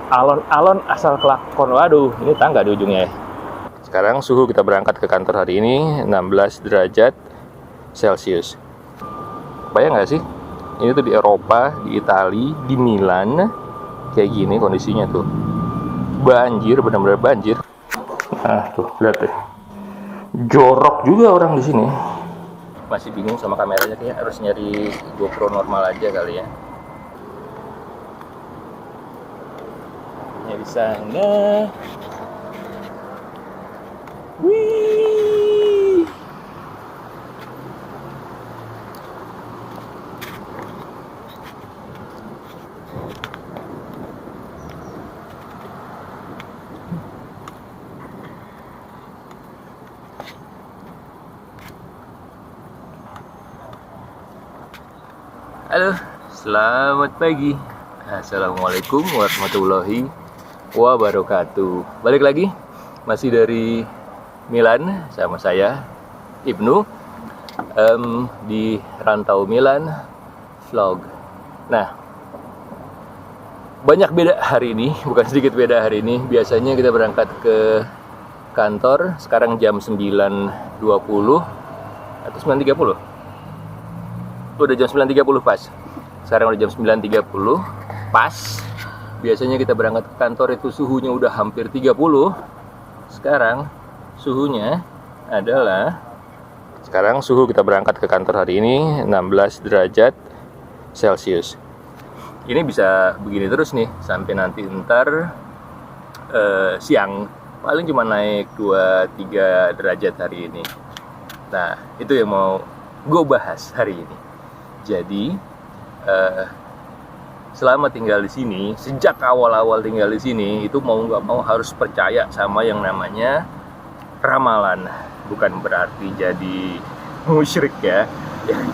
alon-alon asal kelakon. Waduh, ini tangga di ujungnya ya. Sekarang suhu kita berangkat ke kantor hari ini 16 derajat Celcius. Bayang nggak sih? Ini tuh di Eropa, di Italia, di Milan, kayak gini kondisinya tuh. Banjir, benar-benar banjir. Nah tuh, lihat deh. Jorok juga orang di sini. Masih bingung sama kameranya, kayak harus nyari GoPro normal aja kali ya. Ya bisa enggak? Wih. Halo, selamat pagi. Assalamualaikum warahmatullahi wabarakatuh. Balik lagi, masih dari Milan sama saya, Ibnu, di Rantau Milan Vlog. Nah, banyak beda hari ini, bukan sedikit beda hari ini. Biasanya kita berangkat ke kantor, sekarang jam 9.20 atau 9.30. Udah jam 9.30 pas. Sekarang udah jam 9.30 pas. Biasanya kita berangkat ke kantor itu suhunya udah hampir 30. Sekarang suhunya adalah, sekarang suhu kita berangkat ke kantor hari ini 16 derajat Celcius. Ini bisa begini terus nih sampai nanti ntar siang. Paling cuma naik 2-3 derajat hari ini. Nah, itu yang mau gue bahas hari ini. Jadi selama tinggal di sini, sejak awal-awal tinggal di sini, itu mau nggak mau harus percaya sama yang namanya ramalan. Bukan berarti jadi musyrik ya.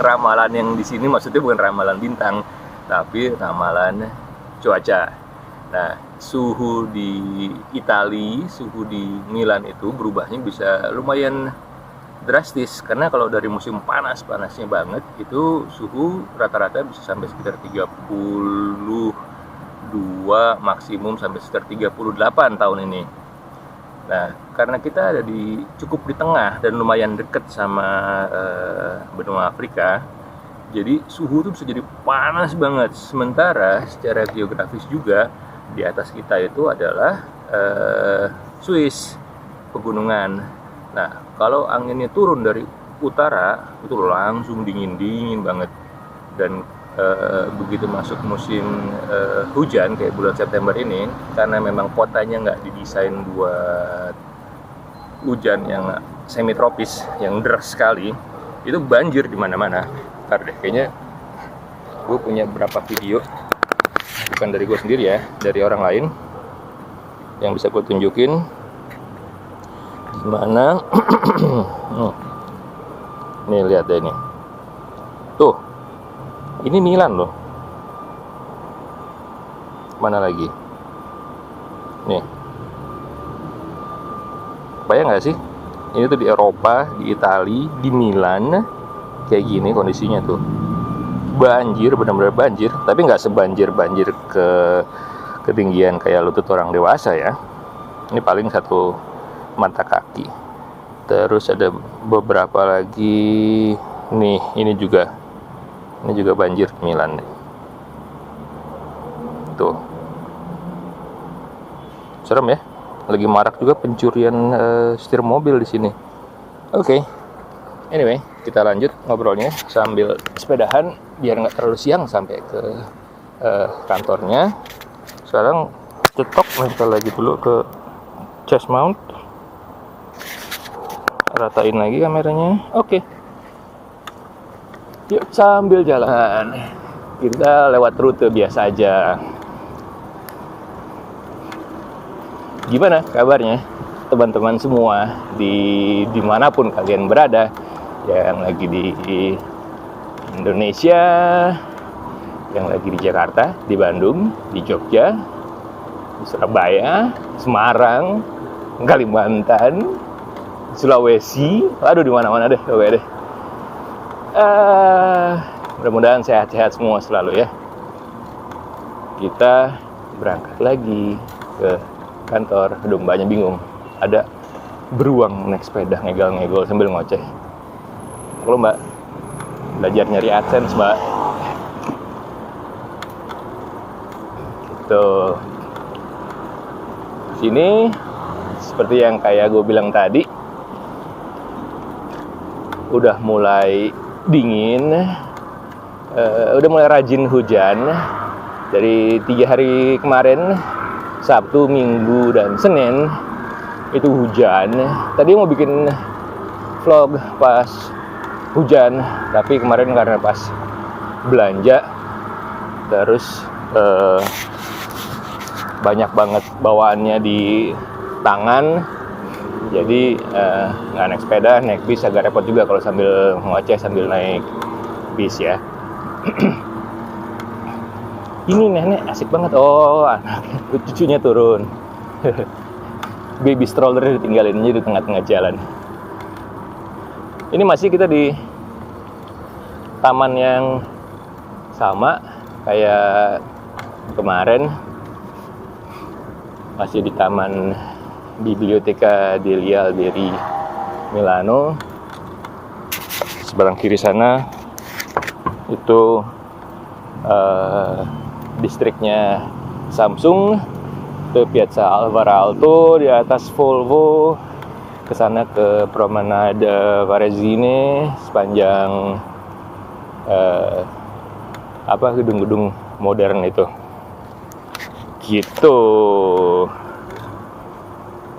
Ramalan yang di sini maksudnya bukan ramalan bintang, tapi ramalan cuaca. Nah, suhu di Italia, suhu di Milan itu berubahnya bisa lumayan drastis, karena kalau dari musim panasnya banget itu suhu rata-rata bisa sampai sekitar 32 maksimum sampai sekitar 38 tahun ini. Nah, karena kita ada cukup di tengah dan lumayan dekat sama benua Afrika, jadi suhu itu bisa jadi panas banget. Sementara secara geografis juga di atas kita itu adalah Swiss, pegunungan. Nah, kalau anginnya turun dari utara, itu langsung dingin banget. Dan begitu masuk musim hujan, kayak bulan September ini, karena memang kotanya nggak didesain buat hujan yang semi tropis, yang deras sekali, itu banjir di mana-mana. Ntar deh, kayaknya gue punya beberapa video, bukan dari gue sendiri ya, dari orang lain, yang bisa gue tunjukin gimana. Nih lihat deh ini. Tuh. Ini Milan loh. Mana lagi? Nih. Bayang nggak sih? Ini tuh di Eropa, di Italia, di Milan, kayak gini kondisinya tuh. Banjir, benar-benar banjir. Tapi nggak sebanjir ke ketinggian kayak lutut orang dewasa ya. Ini paling satu mata kaki. Terus ada beberapa lagi nih, ini juga banjir di Milan nih. Tuh, serem ya, lagi marak juga pencurian setir mobil di sini. Oke. Anyway, kita lanjut ngobrolnya sambil sepedahan biar nggak terlalu siang sampai ke kantornya. Sekarang cetok, nempel lagi dulu ke chest mount. Ratain lagi kameranya. Oke. Yuk sambil jalan. Kita lewat rute biasa aja. Gimana kabarnya teman-teman semua dimanapun kalian berada, yang lagi di Indonesia, yang lagi di Jakarta, di Bandung, di Jogja, di Surabaya, Semarang, Kalimantan, Sulawesi, aduh di mana-mana deh, oke deh. Mudah-mudahan sehat-sehat semua selalu ya. Kita berangkat lagi ke kantor. Dombanya bingung, ada beruang naik sepeda ngegol-ngegol sambil ngoceh. Kalau mbak belajar nyari AdSense mbak, gitu. Sini seperti yang kayak gue bilang tadi, udah mulai dingin, udah mulai rajin hujan. Dari 3 hari kemarin, Sabtu, Minggu, dan Senin itu hujan. Tadi mau bikin vlog pas hujan, tapi kemarin karena pas belanja, terus banyak banget bawaannya di tangan, jadi nggak naik sepeda, naik bis agak repot juga kalau sambil ngoceh sambil naik bis ya. Ini nenek asik banget, oh anak cucunya turun. Baby stroller ditinggalin aja di tengah-tengah jalan. Ini masih kita di taman yang sama kayak kemarin, masih di taman Biblioteca degli Alberi Milano. Sebelah kiri sana itu distriknya Samsung, ke Piazza Alvar Alto, di atas Volvo, ke sana ke Promenade Varezine sepanjang gedung-gedung modern itu. Gitu.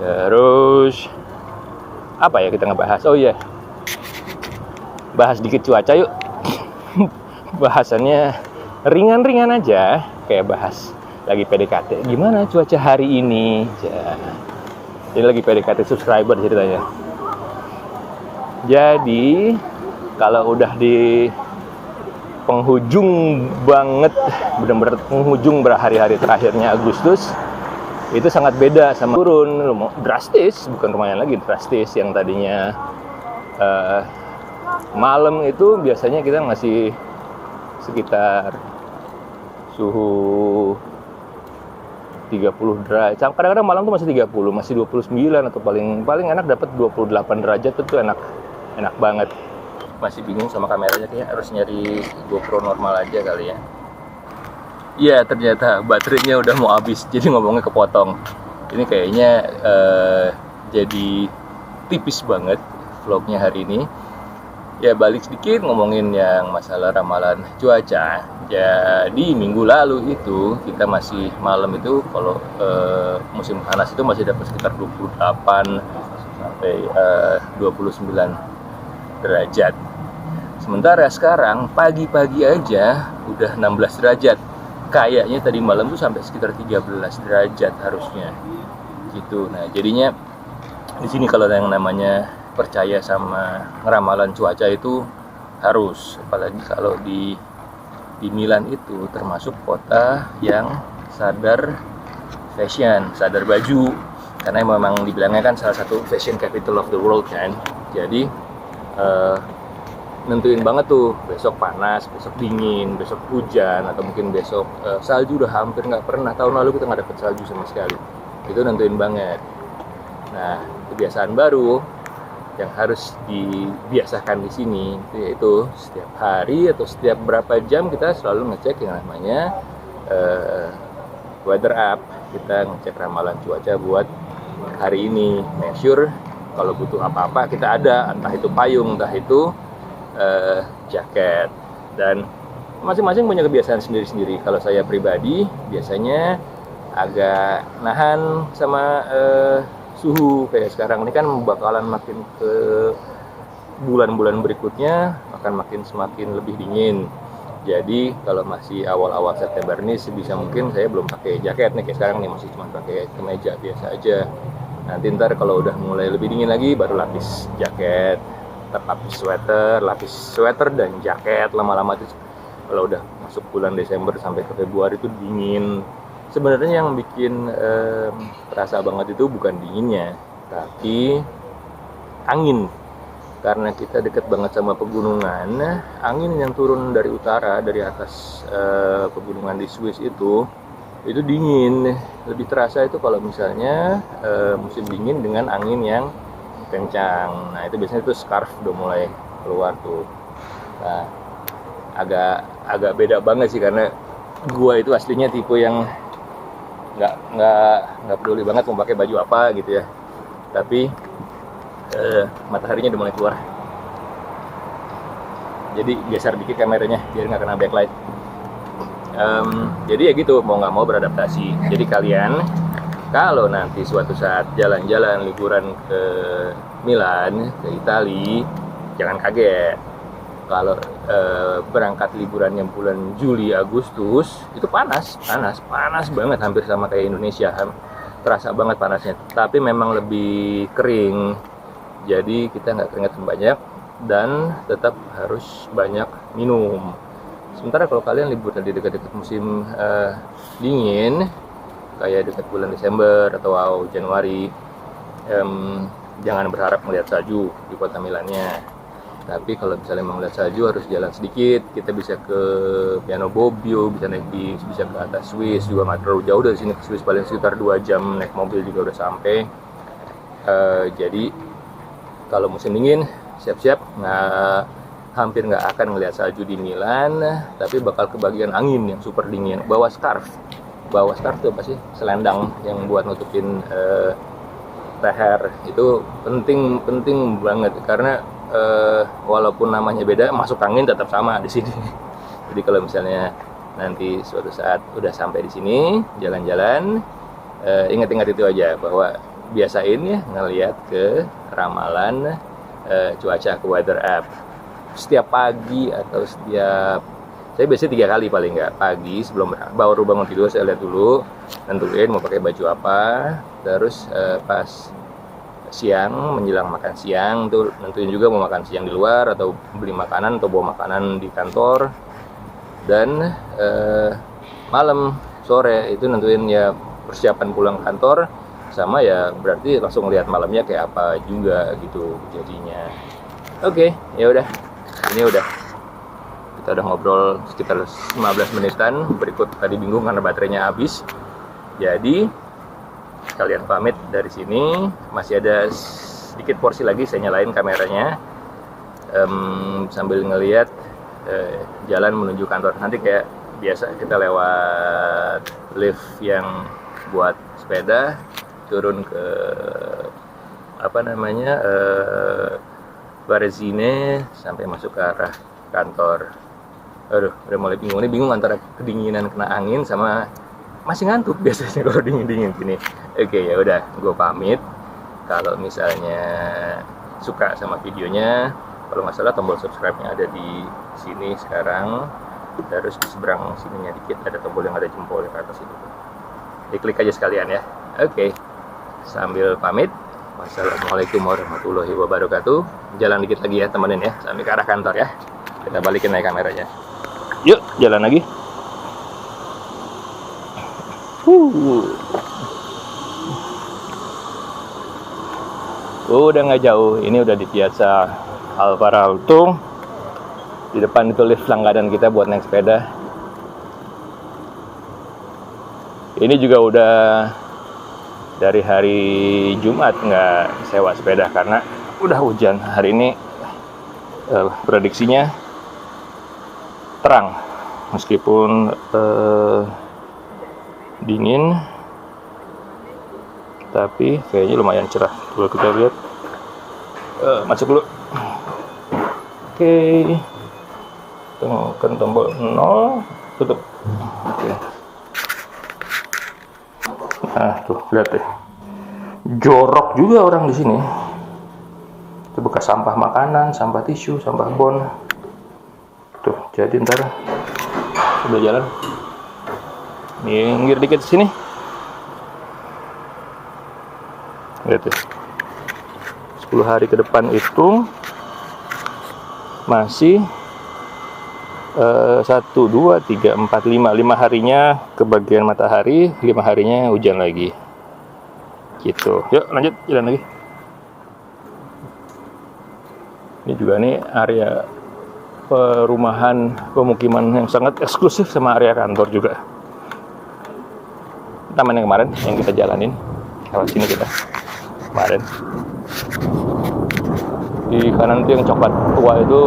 Terus apa ya kita ngebahas? Oh iya, bahas dikit cuaca yuk. Bahasannya ringan-ringan aja, kayak bahas lagi PDKT. Gimana cuaca hari ini? Jadi lagi PDKT subscriber ceritanya. Jadi kalau udah di penghujung banget, benar-benar penghujung berhari-hari terakhirnya Agustus, itu sangat beda sama turun drastis, bukan lumayan lagi drastis. Yang tadinya malam itu biasanya kita masih sekitar suhu 30 derajat. Kadang-kadang malam tuh masih 30, masih 29 atau paling enak dapat 28 derajat, itu enak banget. Masih bingung sama kameranya, kayak harus nyari GoPro normal aja kali ya. Iya, ternyata baterainya udah mau habis, jadi ngomongnya kepotong. Ini kayaknya jadi tipis banget vlognya hari ini. Ya balik sedikit ngomongin yang masalah ramalan cuaca. Jadi minggu lalu itu kita masih malam itu kalau musim panas itu masih dapat sekitar 28 sampai 29 derajat. Sementara sekarang pagi-pagi aja udah 16 derajat. Kayaknya tadi malam tuh sampai sekitar 13 derajat harusnya. Gitu. Nah, jadinya di sini kalau yang namanya percaya sama ramalan cuaca itu harus, apalagi kalau di Milan itu termasuk kota yang sadar fashion, sadar baju, karena memang dibilangnya kan salah satu fashion capital of the world kan. Jadi nentuin banget tuh, besok panas, besok dingin, besok hujan, atau mungkin besok salju. Udah hampir nggak pernah, tahun lalu kita nggak dapet salju sama sekali. Itu nentuin banget. Nah, kebiasaan baru yang harus dibiasakan di sini yaitu setiap hari atau setiap berapa jam kita selalu ngecek yang namanya weather app. Kita ngecek ramalan cuaca buat hari ini, make sure kalau butuh apa-apa kita ada, entah itu payung, entah itu jaket. Dan masing-masing punya kebiasaan sendiri-sendiri. Kalau saya pribadi biasanya agak nahan sama suhu kayak sekarang ini kan bakalan makin ke bulan-bulan berikutnya akan semakin lebih dingin. Jadi kalau masih awal-awal September ini sebisa mungkin saya belum pakai jaket nih, kayak sekarang nih masih cuma pakai kemeja biasa aja. Nanti ntar kalau udah mulai lebih dingin lagi baru lapis jaket, lapis sweater dan jaket. Lama-lama tuh kalau udah masuk bulan Desember sampai ke Februari itu dingin. Sebenarnya yang bikin terasa banget itu bukan dinginnya, tapi angin. Karena kita dekat banget sama pegunungan, angin yang turun dari utara, dari atas pegunungan di Swiss itu itu dingin. Lebih terasa itu kalau misalnya musim dingin dengan angin yang kencang. Nah itu biasanya itu scarf udah mulai keluar tuh. Nah agak beda banget sih, karena gua itu aslinya tipe yang nggak peduli banget mau pakai baju apa gitu ya. Tapi mataharinya udah mulai keluar. Jadi geser dikit kameranya biar nggak kena backlight. Jadi ya gitu, mau nggak mau beradaptasi. Jadi kalian kalau nanti suatu saat jalan-jalan liburan ke Milan, ke Italia, jangan kaget kalau berangkat liburannya bulan Juli Agustus itu panas banget, hampir sama kayak Indonesia, terasa banget panasnya. Tapi memang lebih kering, jadi kita nggak keringat banyak dan tetap harus banyak minum. Sementara kalau kalian liburan di dekat-dekat musim dingin, kayak dekat bulan Desember atau Januari, jangan berharap melihat salju di kota Milannya. Tapi kalau misalnya mau melihat salju harus jalan sedikit. Kita bisa ke Piano Bobbio, bisa naik bis, bisa ke atas Swiss, juga nggak terlalu jauh dari sini ke Swiss, paling sekitar 2 jam naik mobil juga udah sampai. Jadi kalau musim dingin siap-siap, hampir nggak akan ngelihat salju di Milan, tapi bakal kebagian angin yang super dingin. Bawa scarf tuh apa sih? Selendang yang buat nutupin leher. Itu penting banget, karena walaupun namanya beda, masuk angin tetap sama di sini. Jadi kalau misalnya nanti suatu saat udah sampai di sini jalan-jalan, ingat-ingat itu aja, bahwa biasain ya ngelihat ke ramalan cuaca ke weather app setiap pagi atau saya biasanya 3 kali paling nggak. Pagi sebelum baru bangun tidur saya lihat dulu, nentuin mau pakai baju apa. Terus pas siang menjelang makan siang tuh nentuin juga mau makan siang di luar atau beli makanan atau bawa makanan di kantor. Dan malam sore itu nentuin ya persiapan pulang kantor, sama ya berarti langsung lihat malamnya kayak apa juga gitu jadinya. Oke, ya udah. Ini kita udah ngobrol sekitar 15 menitan. Berikut tadi bingung karena baterainya habis. Jadi kalian pamit dari sini. Masih ada sedikit porsi lagi, saya nyalain kameranya sambil ngelihat jalan menuju kantor. Nanti kayak biasa kita lewat lift yang buat sepeda turun ke Varesine sampai masuk ke arah kantor. Aduh, udah mulai bingung. Ini bingung antara kedinginan kena angin sama masih ngantuk biasanya kalau dingin-dingin gini. Oke, ya udah, gue pamit. Kalau misalnya suka sama videonya, kalau nggak salah tombol subscribe-nya ada di sini sekarang. Terus di seberang sininya dikit ada tombol yang ada jempol di atas itu. Diklik aja sekalian ya. Oke. Sambil pamit. Wassalamualaikum warahmatullahi wabarakatuh. Jalan dikit lagi ya, temenin ya sampai ke arah kantor ya. Kita balikin naik kameranya. Yuk, jalan lagi. Udah nggak jauh. Ini udah di Piazza Alvaralto. Di depan itu lift langganan kita buat naik sepeda. Ini juga udah dari hari Jumat nggak sewa sepeda karena udah hujan. Hari ini prediksinya terang meskipun dingin, tapi kayaknya lumayan cerah. Kalau kita lihat masuk dulu. Oke, temukan tombol 0, tutup. Oke. Nah, tuh lihat deh, jorok juga orang di sini. Itu bekas sampah makanan, sampah tisu, sampah bon. Tuh, jadi ntar udah jalan, minggir dikit sini. Lihat deh, 10 hari ke depan itu masih 1, 2, 3, 4, 5 harinya kebagian matahari, 5 harinya hujan lagi gitu. Yuk lanjut jalan lagi. Ini juga nih area perumahan pemukiman yang sangat eksklusif sama area kantor juga. taman yang kemarin yang kita jalanin. Lewat sini kita kemarin. Di kanan itu yang coklat tua itu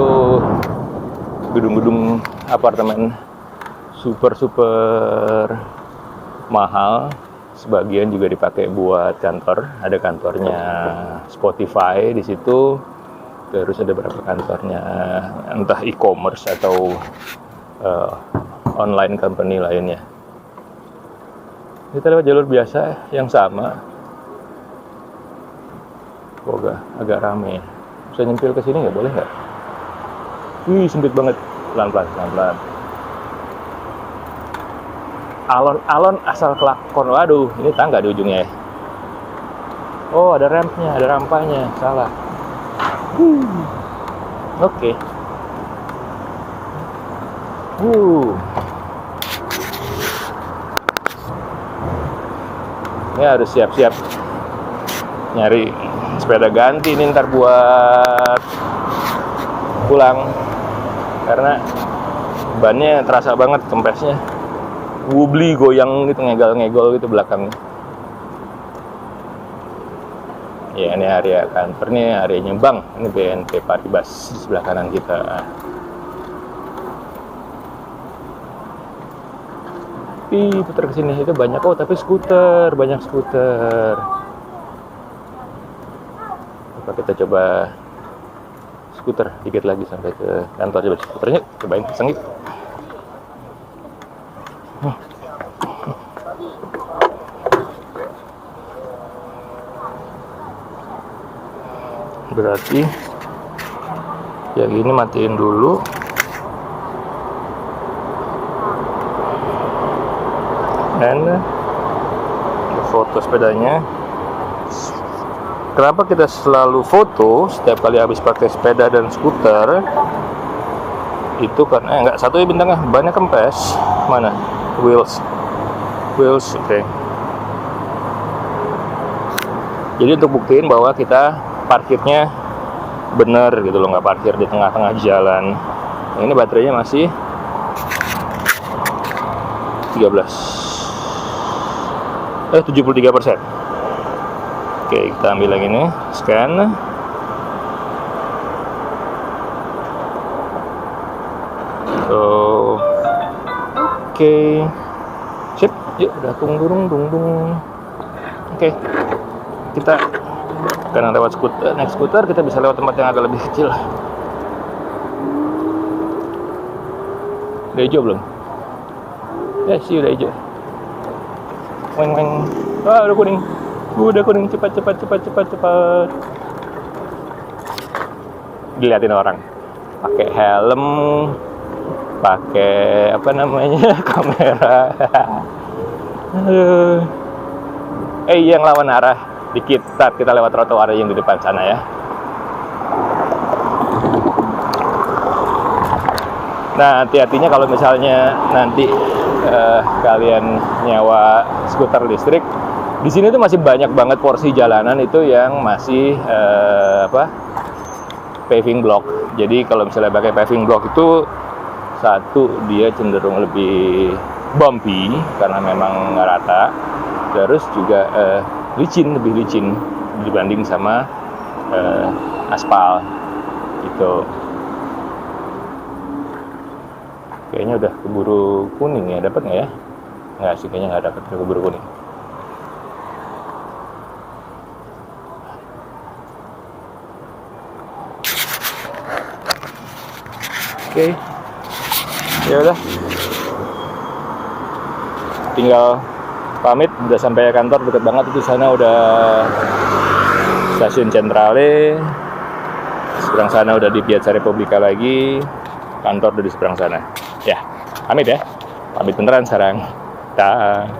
gedung-gedung apartemen super mahal. Sebagian juga dipakai buat kantor. Ada kantornya Spotify di situ. Terus ada beberapa kantornya entah e-commerce atau online company lainnya. Kita lewat jalur biasa yang sama. Agak rame. Bisa nyempil ke sini nggak? Boleh nggak? Wih, sempit banget. Pelan-pelan. Alon asal kelakon. Waduh, ini tangga di ujungnya ya. Oh, ada rampnya, ada rampanya. Salah. Oke. Ini harus siap-siap nyari sepeda ganti nih ntar buat pulang. Karena bannya terasa banget kempesnya. Wobbly, goyang gitu, ngegol gitu belakangnya. Ya, ini area kantor, ini areanya bank. Ini BNP Paribas di sebelah kanan kita. Putar ke sini itu banyak tapi banyak skuter. Apa kita coba skuter dikit lagi sampai ke kantor. Coba skuternya, cobain sengit. Berarti yang ini matiin dulu. Dan foto sepedanya. Kenapa kita selalu foto setiap kali habis pakai sepeda dan skuter? Itu karena enggak, satu ya bintangnya bannya kempes. Mana? Wheels, oke. Jadi untuk buktiin bahwa kita parkirnya bener gitu loh, nggak parkir di tengah-tengah jalan. Nah, ini baterainya masih 73%. Oke, kita ambil lagi nih, scan. Oke. Sip, yuk udah dung. Oke. Kita karena lewat naik skuter kita bisa lewat tempat yang agak lebih kecil. Udah hijau belum? Ya sih udah hijau. Weng. Udah kuning. Cepat. Dilihatin orang. Pakai helm, pakai kamera. Yang lawan arah dikit, kita lewat trotoar yang di depan sana ya. Nah, hati-hatinya kalau misalnya nanti kalian nyewa skuter listrik, di sini tuh masih banyak banget porsi jalanan itu yang masih paving block. Jadi kalau misalnya pakai paving block itu, satu, dia cenderung lebih bumpy karena memang nggak rata. Terus juga lebih licin dibanding sama aspal gitu. Kayaknya udah keburu kuning ya, dapat nggak ya? Nggak sih, kayaknya nggak dapat, keburu kuning. Oke, ya udah, tinggal pamit. Udah sampai kantor, deket banget itu, sana udah stasiun Centrale, seberang sana udah di Piazza Repubblica lagi, kantor udah di seberang sana. Ya, pamit ya, pamit beneran sekarang. Dah.